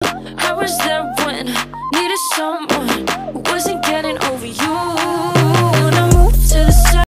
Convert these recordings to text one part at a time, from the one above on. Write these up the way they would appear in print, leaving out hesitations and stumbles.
I was there when needed someone who wasn't getting over you. When I moved to the side.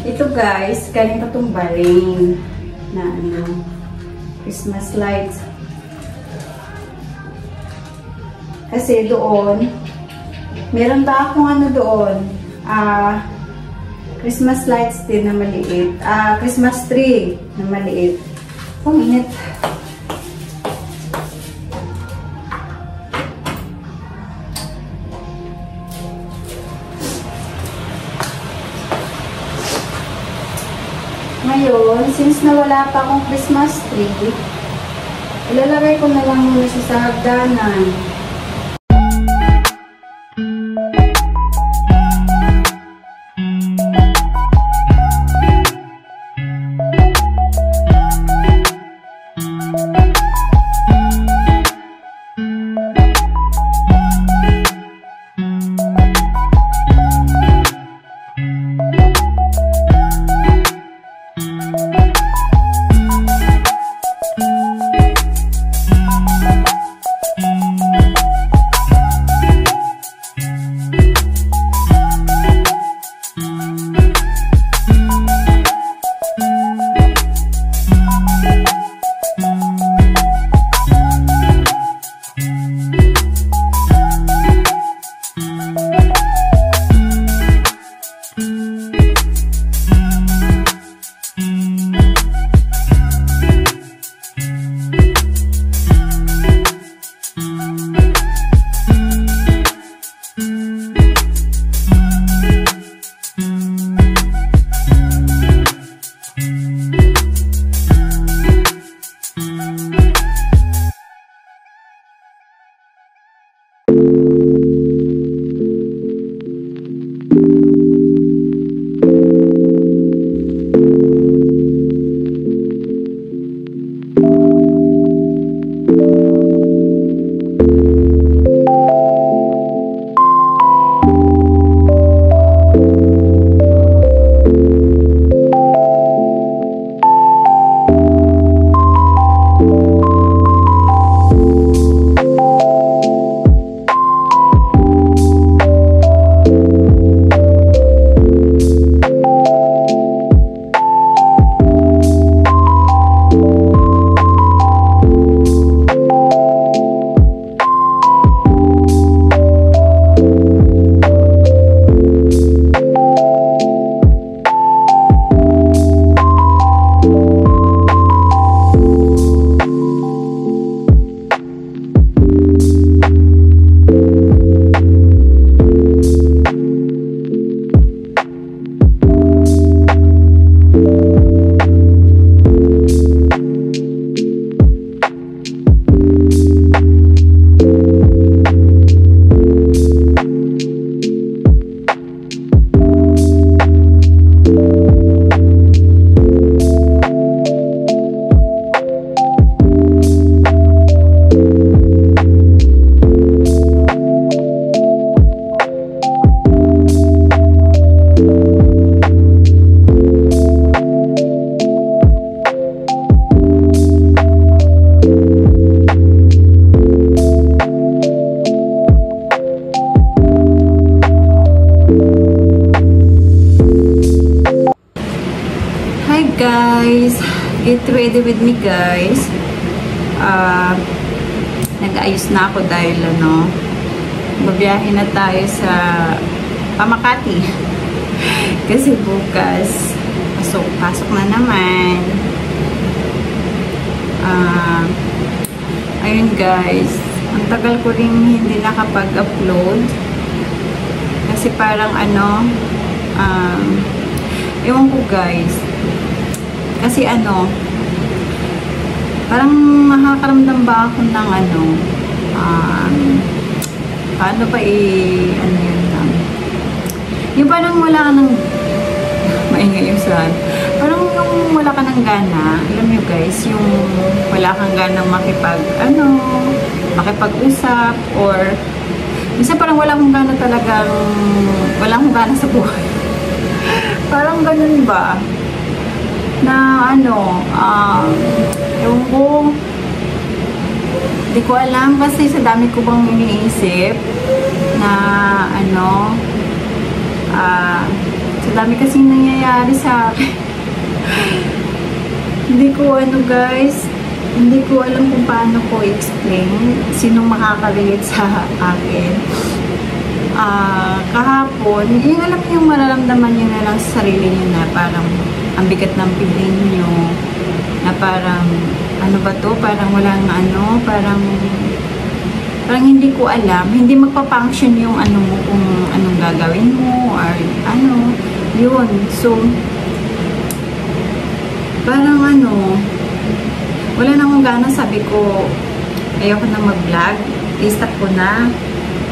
Ito guys, galing pa itong Bahrain na Christmas lights. Kasi doon, meron ba akong doon? Christmas lights din na maliit. Christmas tree na maliit. Ang init. Ngayon, since nawala pa akong Christmas tree, ilalagay ko na lang muna siya sa hagdanan. guys, get ready with me guys. Nag-ayos na ako dahil babiyahe na tayo sa Pamakati. Kasi bukas pasok na naman. Ayun guys, ang tagal ko rin hindi nakapag-upload kasi parang ewan ko guys, kasi parang nakakaramdam ba ako ng paano pa yung parang wala ka ng maingay yung saan, parang yung wala ka ng gana, alam nyo guys, yung wala kang ganang makipag-usap, or minsan parang wala akong gana talagang, wala akong gana sa buhay. Parang ganun ba? Na ewan ko, di ko alam kasi sa dami ko bang iniisip na sa dami kasing nangyayari sa akin. Hindi ko guys, hindi ko alam kung paano ko explain sinong makaka-relate sa akin. Kahapon, yung alam niyo yung mararamdaman nyo na lang sa sarili nyo na parang ang bigat ng feeling nyo, na parang ano ba to, parang walang parang hindi ko alam, hindi magpa-function yung mo kung anong gagawin mo or yun. So parang wala na akong gana, sabi ko ayoko na mag-vlog, i-stop ko na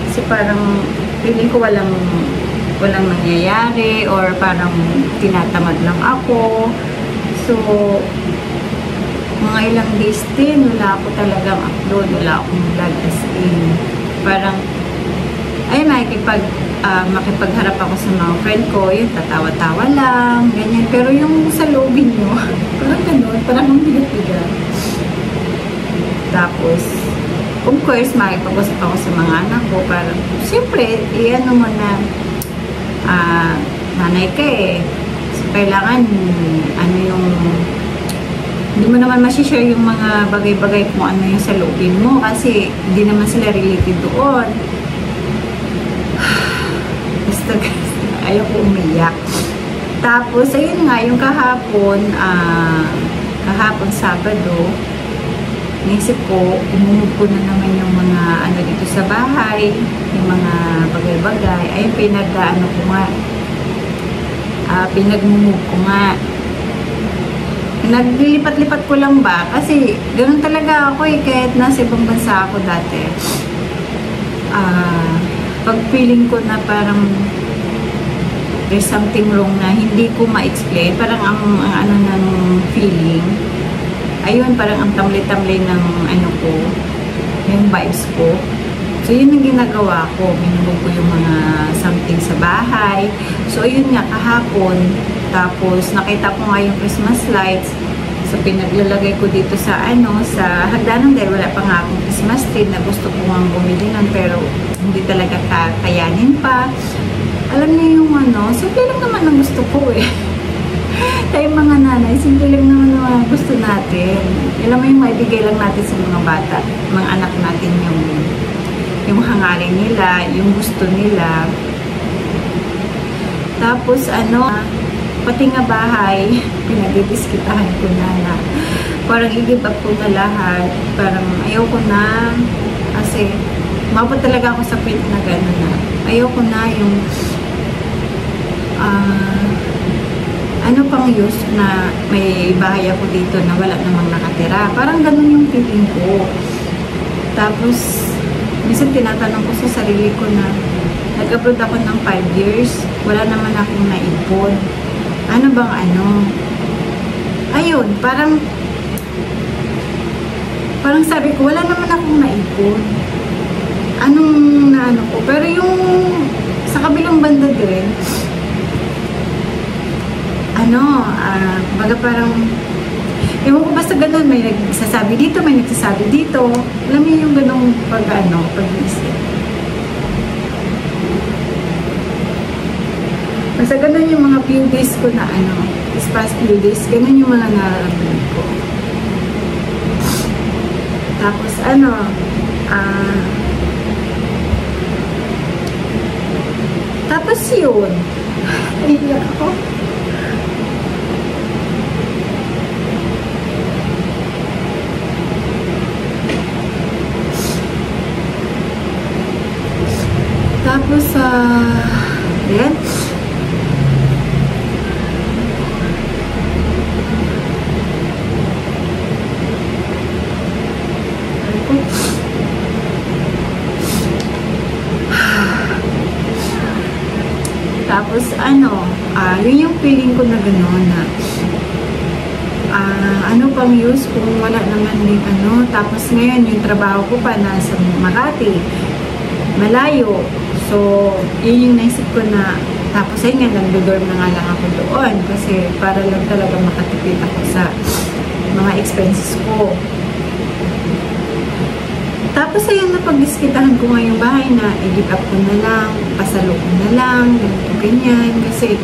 kasi parang feeling ko walang nangyayari or parang tinatamad lang ako. So mga ilang days din wala ako talagang upload, wala akong vlog, as in parang makipagharap ako sa mga friend ko, yun, tatawa-tawa lang, ganyan. Pero yung sa loobin nyo, parang ganun, parang ang bigat-bigat. Tapos of course, makipag-usap ako sa mga anak ko, parang siyempre, mo na nanay ka so, kailangan yung hindi mo naman masishare yung mga bagay-bagay kung ano yung sa loobin mo kasi hindi naman sila related doon. Basta guys, ayaw ko umiyak. Tapos, ayun nga, yung kahapon Sabado, naisip ko, imumove ko na naman yung mga dito sa bahay, yung mga bagay-bagay. Ayun, pinag-move ko nga. Naglilipat-lipat ko lang ba? Kasi, ganoon talaga ako kahit nasa ibang bansa ako dati. Pag feeling ko na parang there's something wrong na hindi ko ma-explain, parang ang ng feeling, ayun, parang ang tamli-tamli ng ko, yung vibes ko. So, yun ang ginagawa ko. Minumog ko yung mga something sa bahay. So, ayun nga, kahapon, tapos, nakita ko nga yung Christmas lights. So, pinaglalagay ko dito sa sa hagdanan dahil wala pa nga akong Christmas tree na gusto ko nga bumili nun, pero hindi talaga kakayanin pa. Alam niyo yung simple lang naman ang gusto ko Tayong mga nanay, simple lang naman ang mga gusto natin. Alam mo yung maibigay lang natin sa mga bata, mga anak natin yung hangarin nila, yung gusto nila. Tapos pati nga bahay, pinag-diskitahan ko na parang i-give up ko na lahat. Parang ayaw ko na, kasi mabot talaga ako sa point na gano'n na. Ayaw ko na yung pang use na may bahay ako dito na wala namang nakatira. Parang ganun yung feeling ko. Tapos, minsan tinatanong ko sa sarili ko na nag-abroad ako ng 5 years, wala naman akong naipon. Ano bang ayun, parang sabi ko, wala naman akong naipon. Anong ko? Pero yung sa kabilang banda din, baga parang, ewan ko, basta ganun, may nagsasabi dito, may nagsasabi dito. Alam mo yung ganung pag-iisip. Basta ganun yung mga few days ko na this past few days, ganun yung mga nararamdaman ko. Tapos tapos yun, iiyak ako. Tapos, ayan. Tapos, yun yung feeling ko na gano'n na, ano pang use kung wala naman din tapos ngayon yung trabaho ko pa nasa Makati, malayo. So, yun yung naisip ko na, tapos ayun nga, nag-dorm na nga lang ako doon kasi para lang talaga makatipid ako sa mga expenses ko. Tapos ayun, napag-diskitahan ko nga yung bahay na i-give up ko na lang, pasalo ko na lang, ganito, ganyan. Kasi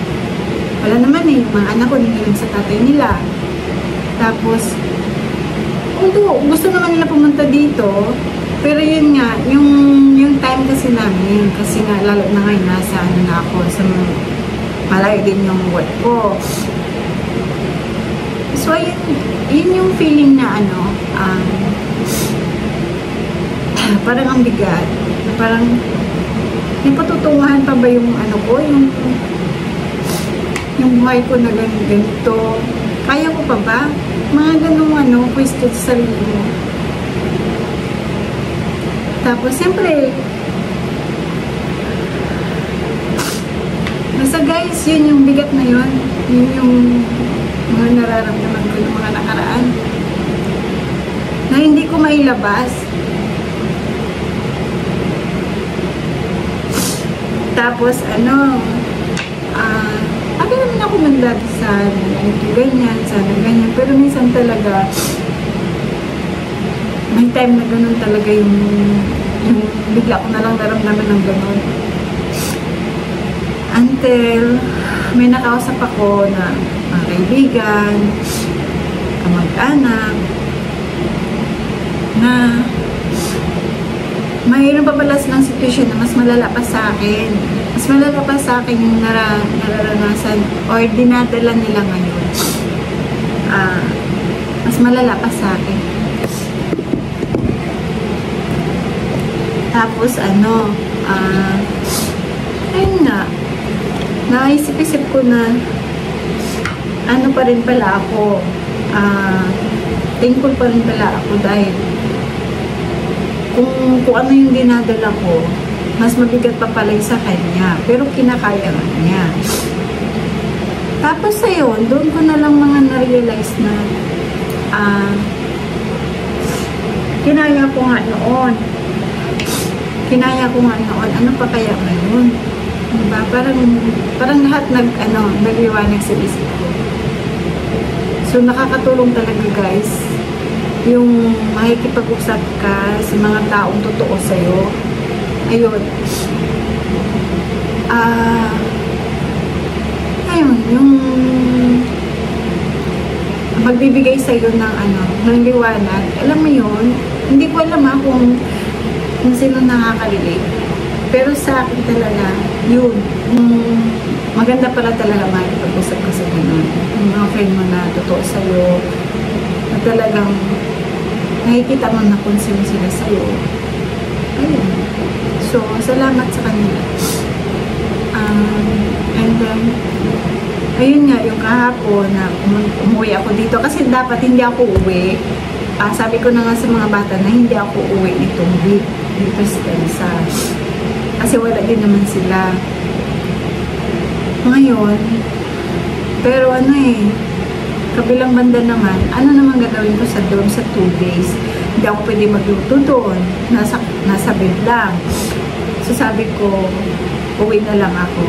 wala naman yung mga anak ko lang sa tatay nila. Tapos, although gusto naman nila pumunta dito, pero yun nga, yung time kasi namin, kasi nga lalo na ngayon nasa na ako, sa malayo din yung work ko. So, yun yung feeling na parang ang bigat. Parang, may patutunguhan pa ba yung ko, yung buhay ko na ganito. Kaya ko pa ba? Mga ganung question sa sarili mo. Tapos, siyempre, basta guys, yun yung bigat na yun. Yun yung mga nararamdaman ko ng mga nakaraan. Na hindi ko mailabas. Tapos, abi naman ako magdadasal, ganyan, sana ganyan. Pero minsan talaga, may time na ganun talaga yung bigla ko na lang naramdaman ng ganun. Until, may nakausap ako na mga kaibigan, kamag-anak, na mayroon pa pala ng sitwasyon na mas malala pa sa akin. Mas malala pa sa akin yung nararanasan or dinadala nila ngayon. Mas malala pa sa akin. Tapos, ayun na. Naisip-isip ko na pa rin pala ako. Thankful pa rin pala ako dahil kung ano yung dinadala ko, mas mabigat pa pala sa kanya. Pero kinakaya niya. Tapos ayun, doon ko na lang mga na-realize na kinaya ko nga noon. Ano pa kaya ngayon? Diba? Parang lahat nagliwanag sa isip ko. So, nakakatulong talaga guys yung makikipag-usap ka sa mga taong totoo sa'yo. Ayun. Ayun, yung magbibigay sa'yo ng liwanag. Alam mo yun, hindi ko alam kung sino nakaka-relate. Pero sa akin talaga, yun, maganda pala talaga makikipag-usap ka sa ganun. Yung mga friend mo na totoo sa'yo, na talagang nakikita mo na concern sila sa'yo. Ayun. So, salamat sa kanila. And then, ayun nga, yung kahapon na umuwi ako dito. Kasi dapat hindi ako uwi. Sabi ko na nga sa mga bata na hindi ako uwi itong week. Dito sa kasi wala din naman sila. Ngayon, pero kabilang banda naman, naman gagawin ko sa dorm sa 2 days? Hindi ako pwede magluto doon. Nasa bed lang. So sabi ko, uwi na lang ako.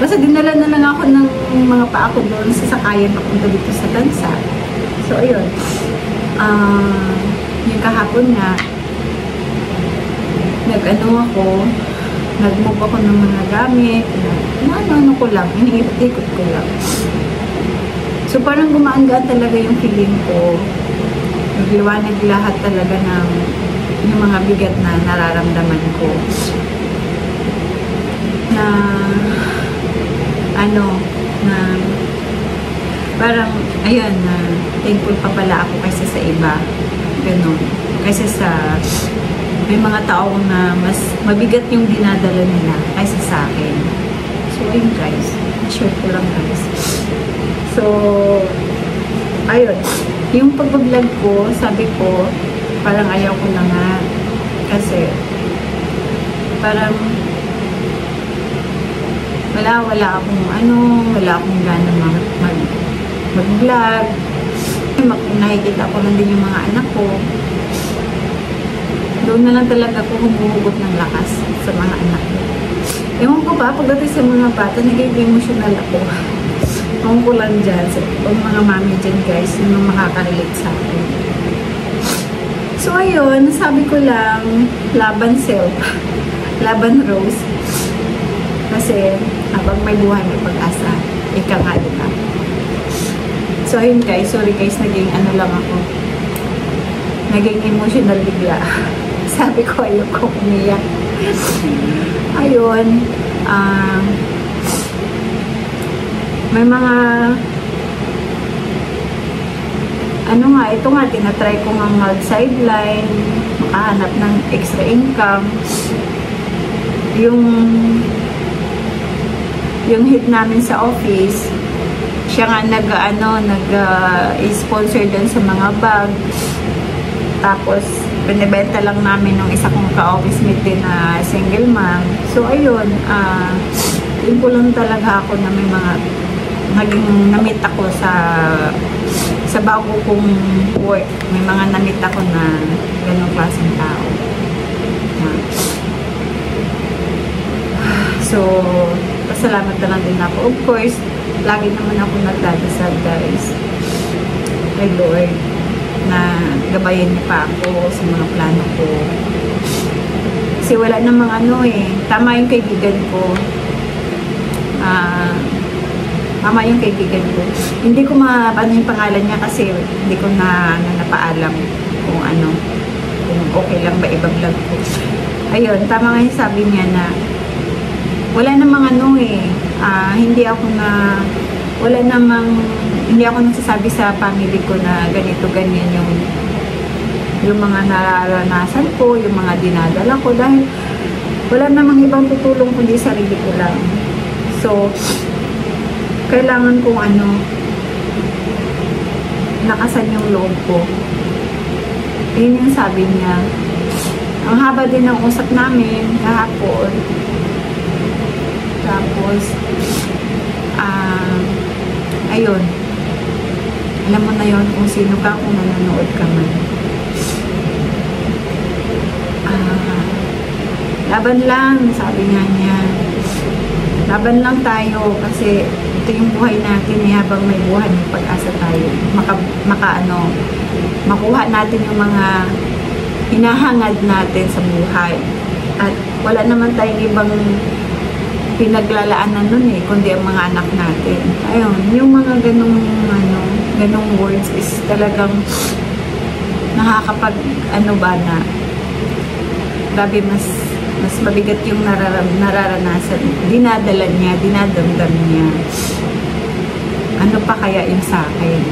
Basta dinala na lang ako ng mga paa ko doon sa sakayan papunta dito sa Tansa. So ayun. Yung kahapon nga, ako, nag-move ako ng mga gamit, na ano ko lang, iniikot-ikot ko lang. So parang gumaan-gaan talaga yung feeling ko. Nagliwanag lahat talaga ng yung mga bigat na nararamdaman ko. Na na parang, ayun, na thankful pa pala ako kaysa sa iba. Ganun. Kaysa sa, may mga tao na mas mabigat yung dinadala nila kaysa sa akin. So, ayun guys. Share ko lang guys. So, ayun. Yung pag-vlog ko, sabi ko, parang ayaw ko na nga. Kasi, parang, wala akong gana mag-vlog. Nakikita ko lang din yung mga anak ko. Doon na lang talaga ako humuhugot ng lakas sa mga anak ko. Ewan ko ba, pagdating sa mga bata, naging emotional ako. Ewan ko lang dyan, sa mga mami dyan guys, yung makaka-relate sa akin. So ayun, sabi ko lang, laban self, laban Rose. Kasi, habang may buhay, may pag-asa. Ika nga diba? So, ayun guys. Sorry guys, naging lang ako. Naging emotional bigla. Sabi ko, ayoko umiyak. Ayun. May mga ito nga, tinatry ko nga mag-sideline, makahanap ng extra income. Yung head namin sa office, siya nga nag-sponsor dun sa mga bag. Tapos, binibenta lang namin ng isa kong ka-office mate din na single mom. So, ayun, yun ko lang talaga ako na may mga namit ako sa bago kong work. May mga namit ako na ganong klaseng tao. So, pasalamat na lang din ako. Of course, lagi naman ako nagdadasal guys kay Lord na gabayan niya pa ako sa mga plano ko. Kasi wala namang tama yung kaibigan ko. Tama yung kaibigan ko. Hindi ko yung pangalan niya kasi hindi ko na napaalam kung kung okay lang ba i-vlog ko. Ayun, tama nga yung sabi niya na wala namang hindi ako nagsasabi sa family ko na ganito, ganyan yung mga nararanasan ko, yung mga dinadala ko, dahil wala namang ibang tutulong kundi sarili ko lang. So, kailangan kong lakasan yung loob ko. Yun yung sabi niya. Ang haba din ng usap namin kahapon. Tapos, ayun. Alam mo na yun kung sino ka, kung nanonood ka man. Laban lang, sabi nga niya. Laban lang tayo kasi ito yung buhay natin habang may buhay, may pag-asa tayo. Makuha natin yung mga hinahangad natin sa buhay. At wala naman tayong ibang pinaglalaanan nun kundi ang mga anak natin. Ayun, yung mga ganong words is talagang nakakapag na grabe, mas mabigat yung nararanasan, dinadala niya, dinadamdam niya. Ano pa kaya yung sa akin?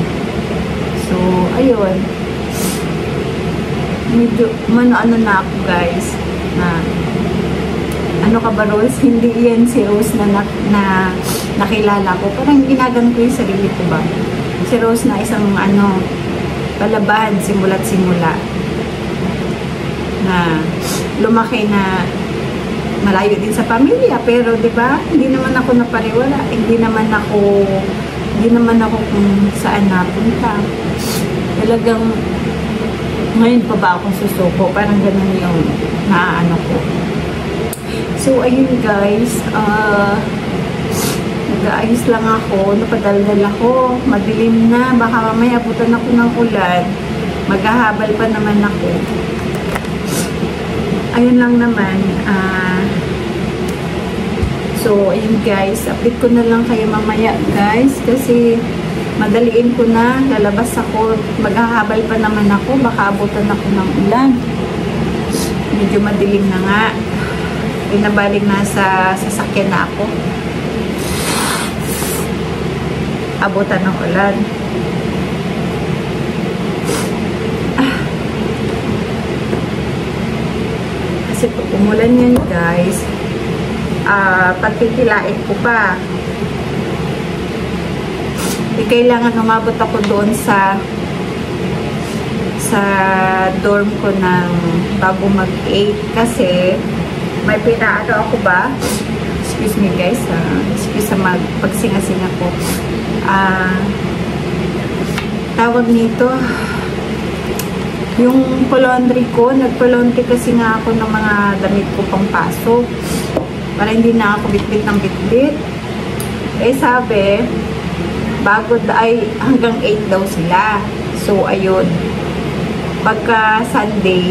So, ayun, medyo na ako guys, na ano ka ba Rose? Hindi yan si Rose na nakilala ko. Parang ginagan ko yung sarili ko ba? Si Rose na isang palaban simula't simula. Na lumaki na malayo din sa pamilya. Pero di ba hindi naman ako napariwala. Hindi naman ako kung saan napunta. Talagang ngayon pa ba akong susuko? Parang ganun yung naaano ko. So, ayun guys, nag-aayos lang ako, napadaldal ako, madilim na, baka mamaya abutan ako ng ulan, maghahabal pa naman ako. Ayun lang naman, So, ayun guys, update ko na lang kayo mamaya guys, kasi madaliin ko na, lalabas ako, maghahabal pa naman ako, baka abutan ako ng ulan. Medyo madilim na nga. Pinabaling na sa sasakyan na ako. Abutan ng ulan. Kasi pag umulan yan guys, pagpipilait ko pa. Kailangan umabot ako doon sa dorm ko ng bago mag-8 kasi may pinaano ako ba? Excuse me guys, excuse sa pagsinga-singa ko. Tawag nito, yung laundry ko, nagpa-laundry kasi nga ako ng mga damit ko pang pasok para hindi na ako bitbit ng bitbit. Eh sabi, bago ay hanggang 8 daw sila. So ayun, pagka Sunday,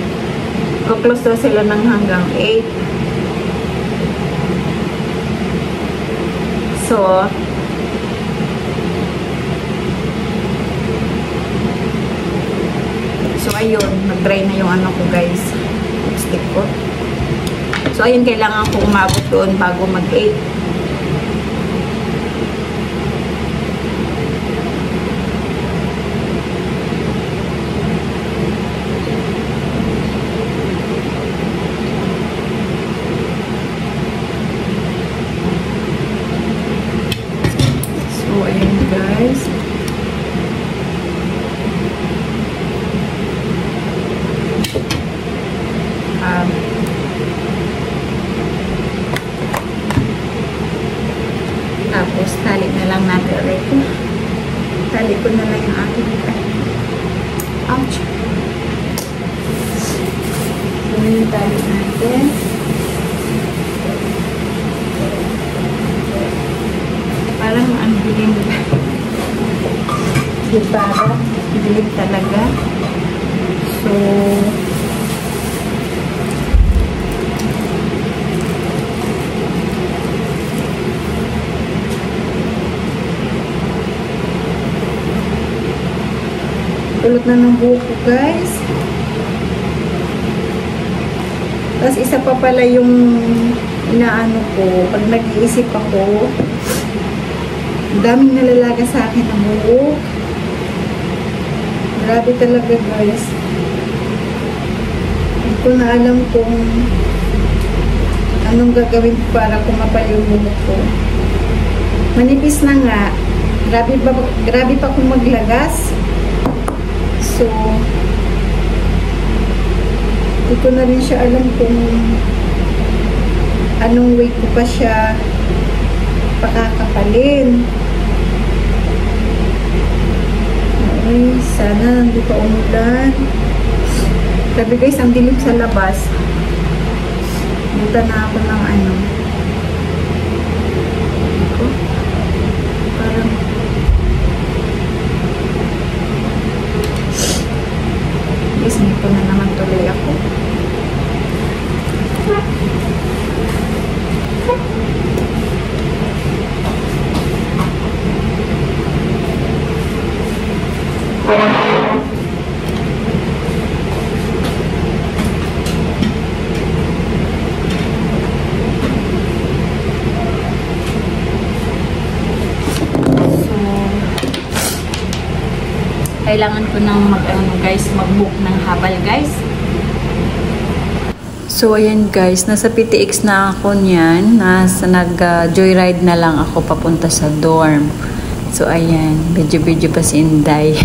close daw sila ng hanggang 8. So ayun, nag-dry na yung ano ko guys, lipstick ko. So ayun, kailangan ko umabot doon bago mag-8. So ayun guys. Tapos, tali na lang natin ulit. Tali ko na lang yung aking ouch. So, yung tali natin. Parang ang dilim. Diba? Dilim talaga. So, ulot na ng buhok ko guys. Tapos isa pa pala yung inaano ko, pag nag-iisip ako, daming nalalaga sa akin ng buhok. Grabe talaga guys. Hindi ko na alam kung anong gagawin ko para kumapal yung buhok ko. Manipis na nga. Grabe pa kung maglagas. So, hindi ko na rin siya alam kung anong way ko pa siya pakakapalin. Okay, sana hindi pa umulan. Sabi guys, ang dilim sa labas. Buta na ako ng ano. Parang isip ko na naman tuloy ako. Kailangan ko nang mag-book ng habal guys. So ayan guys, nasa PTX na ako niyan. Nag-joyride na lang ako papunta sa dorm. So ayan, video pa si Inday.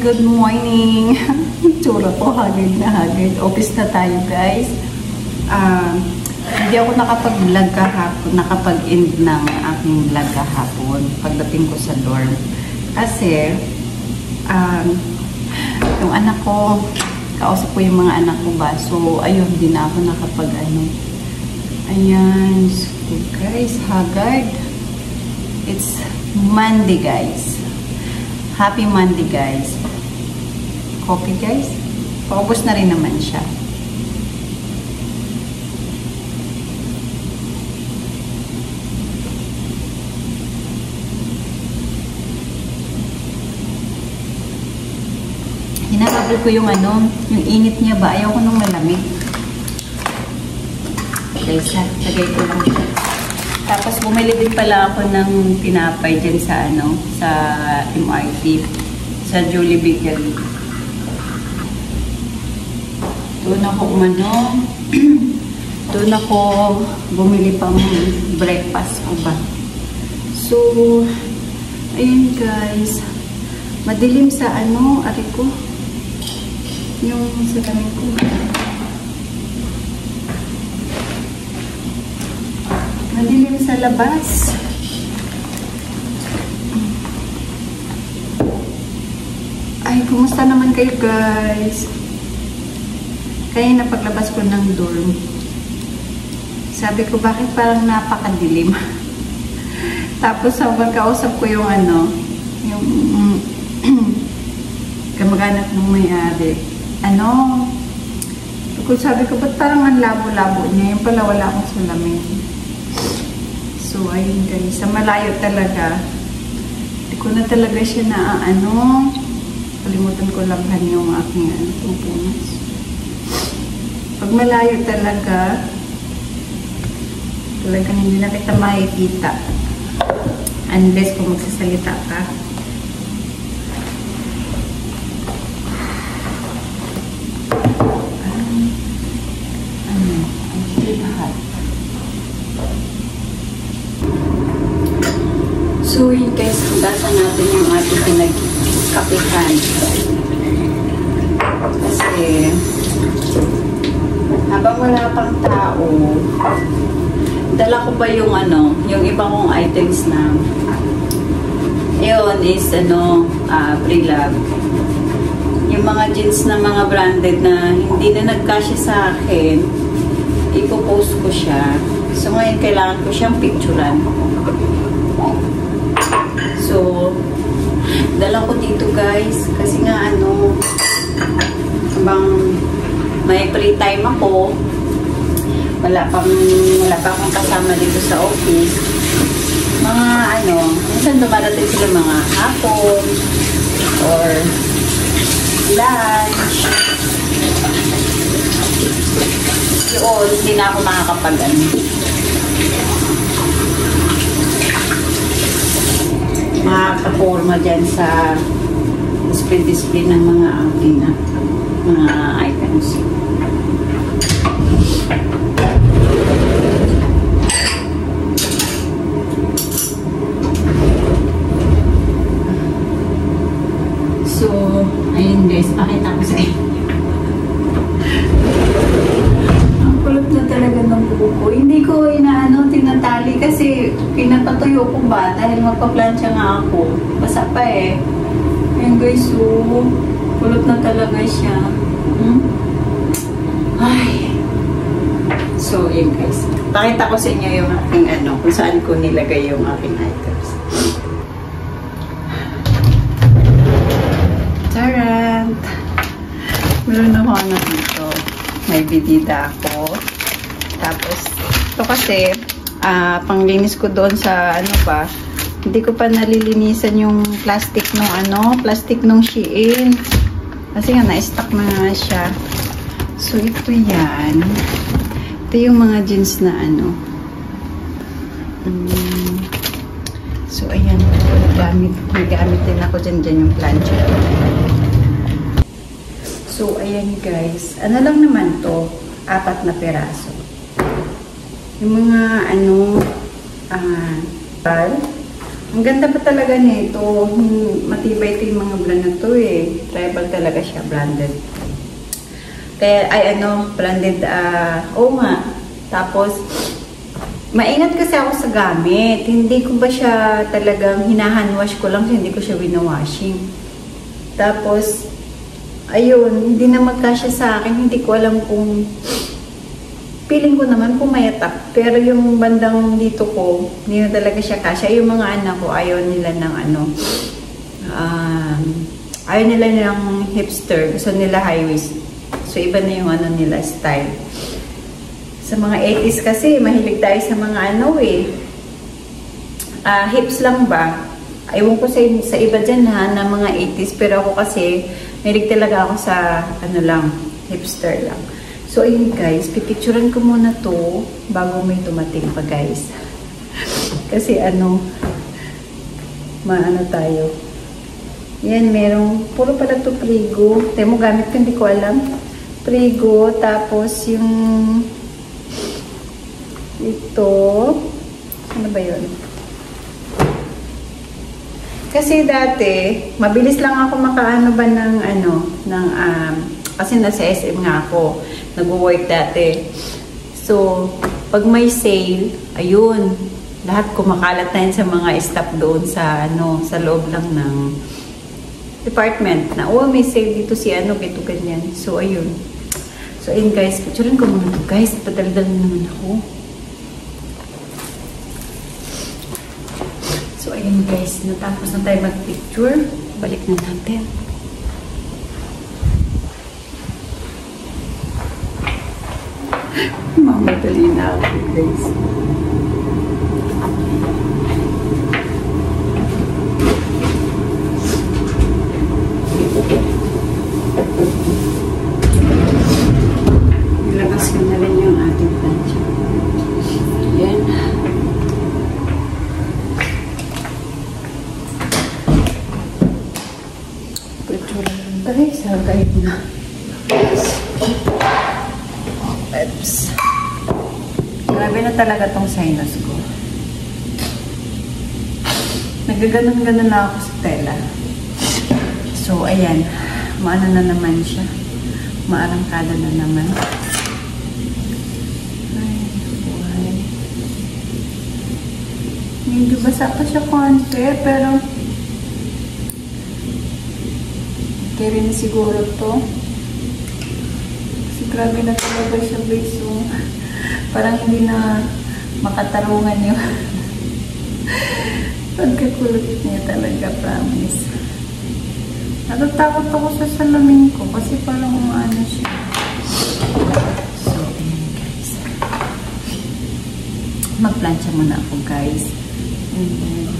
Good morning. Tsura ko, hagid na hagid. Office na tayo, guys. Hindi ako nakapag-vlog kahapon, nakapag-end ng aking vlog kahapon pagdating ko sa dorm. Kasi, yung anak ko, kausap ko yung mga anak ko ba. So, ayun, di na ako nakapag ano. Ayan. So, guys, haggard. It's Monday, guys. Happy Monday, guys. Coffee, guys. Paubos na rin naman siya. Hinahabol ko yung ano, yung init niya ba? Ayaw ko nung malamig. Guys, lagay ko lang siya. Tapos bumili din pala ako ng tinapay dyan sa ano, sa MRT, sa Julie Bakery. Doon ako umano, doon ako bumili pang breakfast ko ba. So, ayun guys, madilim sa ano, ari ko, yung sa kamay ko. Madilim sa labas. Ay, kumusta naman kayo guys? Kaya napaglabas ko ng dorm. Sabi ko, bakit parang napakadilim? Tapos habang kausap ko yung ano, yung kamag-anak ng may-ari. Ano? Sabi ko, ba't parang ang labo-labo niya? Yung pala wala akong salamin. So, ayun guys. Sa malayo talaga. Hindi ko na talaga siya na ano. Kalimutan ko lang yung aking pupunas. Pag malayo talaga, talagang hindi na kita makikita. Unless kung magsasalita ka. So, yun guys, hugasan natin yung ating pinagkapitan. Kasi, habang wala pang tao, dala ko ba yung ano, yung iba kong items na, yun is ano, pre-love. Yung mga jeans na mga branded na hindi na nagkasya sa akin, ipopost ko siya. So, ngayon kailangan ko siyang picturean. So, dala ko dito guys, kasi nga ano, habang may free time ako, wala pa akong kasama dito sa office. Mga ano, minsan dumarating sila mga hapon or lunch. Yun, hindi na ako makakapag-ano. Makakaporma dyan sa display ng mga aking mga items. So, ayun guys, pakita ko sa inyo. Ang kulot na talaga ng buko. Hindi ko tinatali kasi pinapatuyo ko ba dahil magpa-plancha nga ako. Basa pa eh. Ayun guys, so, kulot na talaga siya. Ay. So, yun guys. Pakita ko sa inyo yung aking kung saan ko nilagay yung aking items. Tarant! Meron ako dito. May bidida ako. Tapos, ito kasi, panglinis ko doon sa hindi ko pa nalilinisan yung plastic nung Shein. Kasi nga, na-stock na nga siya. So, ito yan. Ito yung mga jeans na So, ayan. May gamit din ako dyan yung plancha. So, ayan guys. Ano lang naman to? 4 na peraso. Yung mga ang ganda pa talaga nito. Matibay ito yung mga brand na to eh. Tribal talaga siya, branded. Kaya, branded, oo nga. Tapos, maingat kasi ako sa gamit. Hindi ko ba siya talagang hinahandwash ko lang, hindi ko siya winawashing. Tapos, ayun, hindi na magkasya sa akin. Hindi ko alam kung, feeling ko naman pumayatak. Pero yung bandang dito ko, hindi na talaga siya kasya. Yung mga anak ko, ayaw nila ng ano, ayaw nila ng hipster. Gusto nila high waist. So, iba na yung ano nila, style. Sa mga 80s kasi, mahilig tayo sa mga ano hips lang ba? Ewan ko sa iba dyan ha, na mga 80s. Pero ako kasi, mahilig talaga ako sa, ano lang, hipster lang. So, ayun guys, pipicturean ko muna to bago may dumating pa guys. Kasi ano, maano tayo. Yan, merong, puro pala to Prigo. Tayo mo gamit ko, hindi ko alam. Prigo, tapos yung, ito, ano ba yun? Kasi dati, mabilis lang ako makaano ba ng ano, kasi nasa SM nga ako, nag-work dati. So, pag may sale, ayun, lahat kumakalat na yun sa mga staff doon sa ano, sa loob lang ng department na, oh, may sale dito si ano, dito ganyan. So, ayun. So, ayun guys, picturean ko muna ito guys, padaldal naman ako. So, ayun guys, natapos na tayo mag-picture. Balik na natin. Mamadali na ako guys. Ilabas ko na rin yung ating plancha. Ayan. Guys, kahit na. Oops. Grabe na talaga tong sinus ko. Nagaganon-ganon na ako sa tela. So, ayan. Maano na naman siya. Maarangkada na naman. Ay, buhay. Hindi basa pa siya konti, pero kaya rin siguro to. Kasi grabe na talaga siya guys. So, parang hindi na makatarungan yung pagkakulot niya talaga, promise. Natatakot ako sa salamin ko kasi parang umaano siya. So, ayan guys. Magplancha muna ako guys. And then,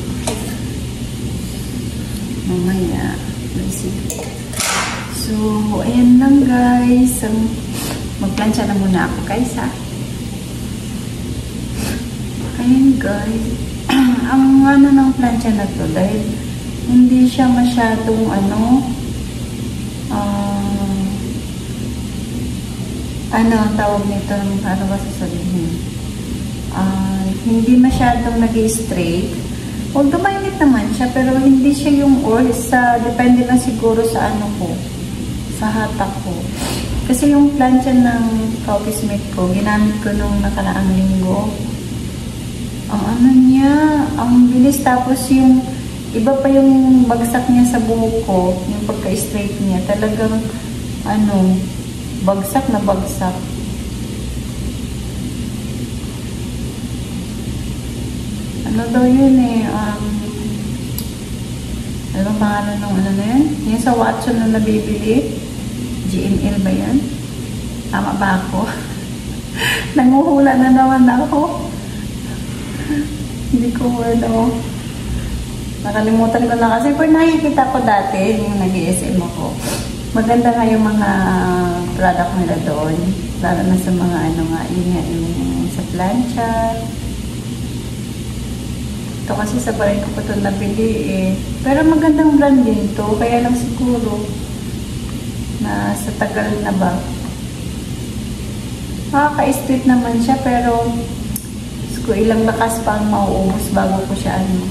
mamaya, let's see. So, ayan lang guys. Magplancha na muna ako guys ha. Ayan guys. Ang ano ng plancha na to, dahil hindi siya masyadong ano, ano ang tawag nito, ano ba sasabihin? Hindi masyadong nag-straight. Although mainit naman siya, pero hindi siya yung all. Depende lang siguro sa ano ko. Sa hatak ko. Kasi yung plancha ng Coffee Smith ko, ginamit ko nung nakaraang linggo. Ang ano niya, ang bilis. Tapos yung, iba pa yung bagsak niya sa buhok ko, yung pagka-straight niya. Talagang, ano, bagsak na bagsak. Ano daw yun eh, ano pangalan ng ano na yun? Yung sa Watson na nabibili. GNL ba yan? Tama ba ako? Nanguhula na naman ako. Hindi ko word ako. Nakalimutan ko na kasi. Pero nakikita ko dati, yung nag-ESM ako. Maganda nga yung mga product nila doon. Lalo na sa mga ano nga, yun nga, yung sa plancha. Ito kasi sa parin ko pa ito nabili eh. Pero magandang brand din to. Kaya lang siguro na sa tagal na ba. Makaka-street naman siya pero ilang lakas pa ang mauubos bago ko siya ano.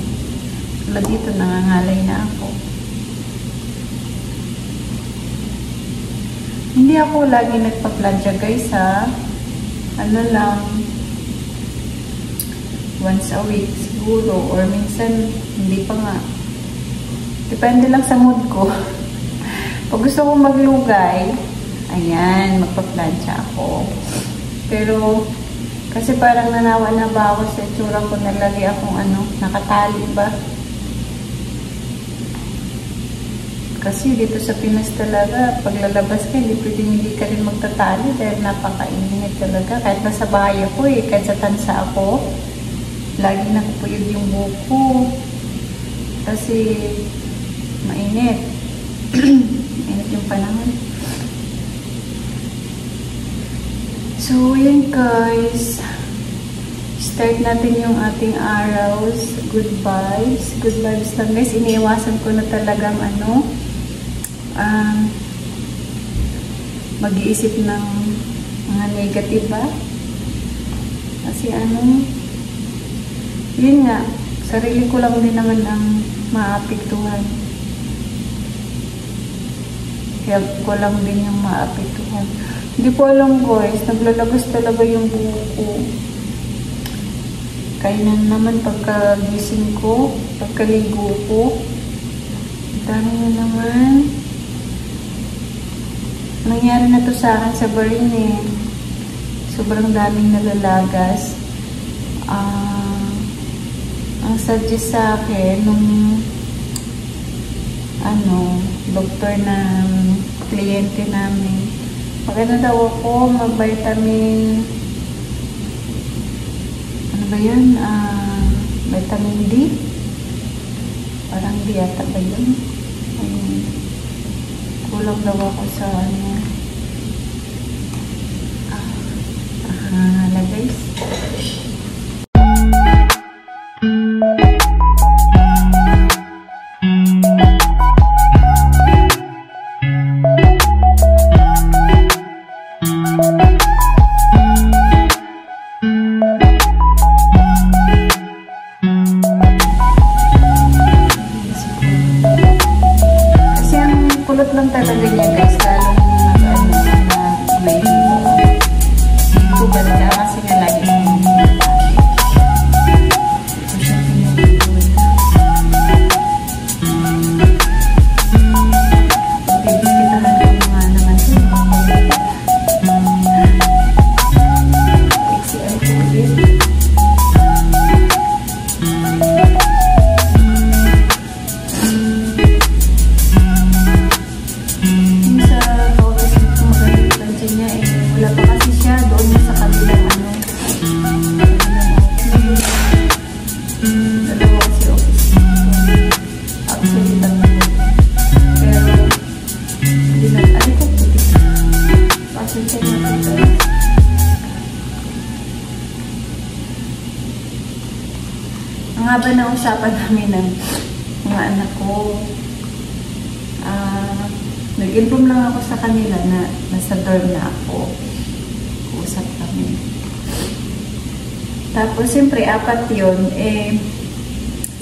Tulad dito nangangalay na ako. Hindi ako lagi nagpa-plancha guys ha. Ano lang, once a week siguro or minsan hindi pa nga. Depende lang sa mood ko. Pag gusto ko maglugay, ayan, magpa-plancha ako. Pero, kasi parang nanawa na ba ako sa itsura ko, nalagay akong nakatali ba? Kasi dito sa Pinas talaga, pag lalabas ka, hindi ka rin magtatali dahil napakainit talaga. Kahit nasa bahay ako kahit sa tansa ako, lagi nakapuyod yung buko. Kasi mainit. Mainit yung panahon. So, yan guys. Start natin yung ating araws. Good vibes. Good vibes lang guys. Iniiwasan ko na talagang mag-iisip ng mga negative ba? Kasi yun nga, sarili ko lang din naman ang maapektuhan. Health ko lang din yung maapektuhan. Hindi ko alam guys, naglalagos talaga yung buko. Kainan naman pagkagising ko, pagkaligo ko. Dami na naman. Nangyari na to sa akin sa Barin Sobrang daming nalalagas. Ang suggest sa akin nung doktor na kliyente namin, maganda daw ako mag-vitamin ba yun? Vitamin D? Parang D yata ba yun? Kulang daw ako sa hala guys. Ang haba na usapan namin ng mga anak ko. Nag-inform lang ako sa kanila na nasa dorm na ako. Usap kami. Tapos, siyempre, 4 yun.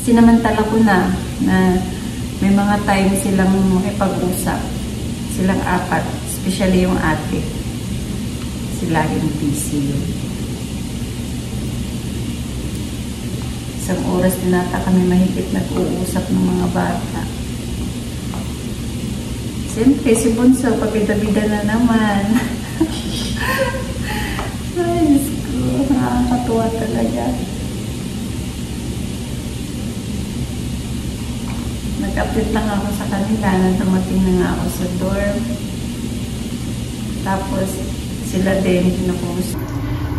Sinamantala ko na may mga time silang makipag-usap. Silang 4. Especially yung ate. Sila yung busy yun. Isang oras din nata kami mahigit nag-uusap ng mga bata. Siyempre, si Bunso, pabida-bida na naman. Ay, Diyos ko. Nakakatuwa talaga. Nag-update lang ako sa kanila na dumating na nga ako sa dorm. Tapos, sila din kinukusap.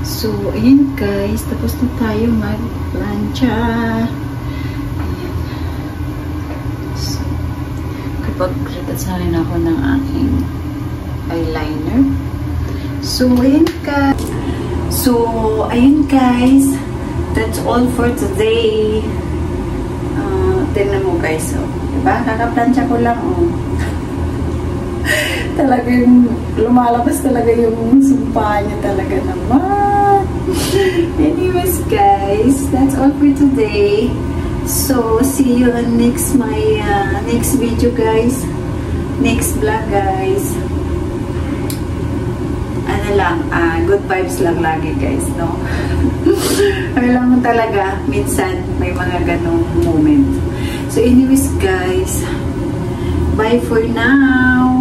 So, ayun guys. Tapos na tayo mag-plancha. Ayan. So, kapag-prepare ako ng aking eyeliner. So, ayun guys. That's all for today. Tignan mo guys. Diba? Kakaplancha ko lang. Talagang lumalabas talaga yung sumpa niya talaga naman. Anyways guys, that's all for today. So see you on next video guys. Next vlog guys. Good vibes lang lagi guys, no? Alam mo talaga, minsan may mga ganong moment. So anyways guys, bye for now.